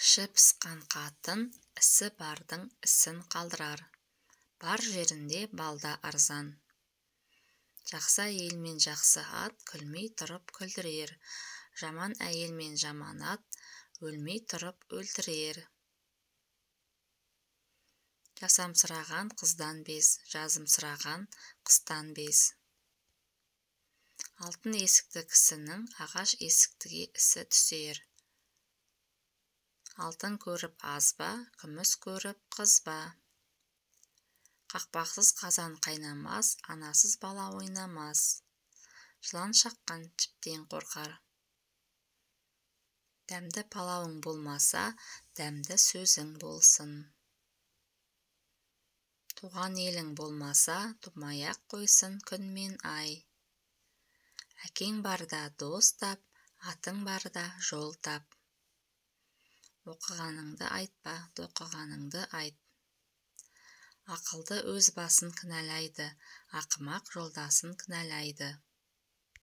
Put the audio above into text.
Іші пысқан қатын, ісі бардың ісін қалдырар. Бар жерінде балда арзан. Жақсы әйел мен жақсы ат күлмей тұрып күлдірер. Жаман әйел мен жаман ат өлмей тұрып өлтірер. Жасамсыраған қыздан без, жазымсыраған қыстан без. Алтын есікті кісінің ағаш есіктіге ісі түсер. Алтын көріп аз ба, күміс көріп қыз ба. Қақпақсыз қазан қайнамас, анасыз бала ойнамас. Жылан шаққан жіптен қорқар. Дәмді палауың болмаса, дәмді сөзің болсын. Туған елің болмаса, тумай-ақ қойсын күн мен ай. Әкең барда дос тап, атың барда жол тап. Оқығаныңды айтпа, тоқығаныңды айт. Ақылды өз басын кінәлайды, ақымақ жолдасын кінәлайды.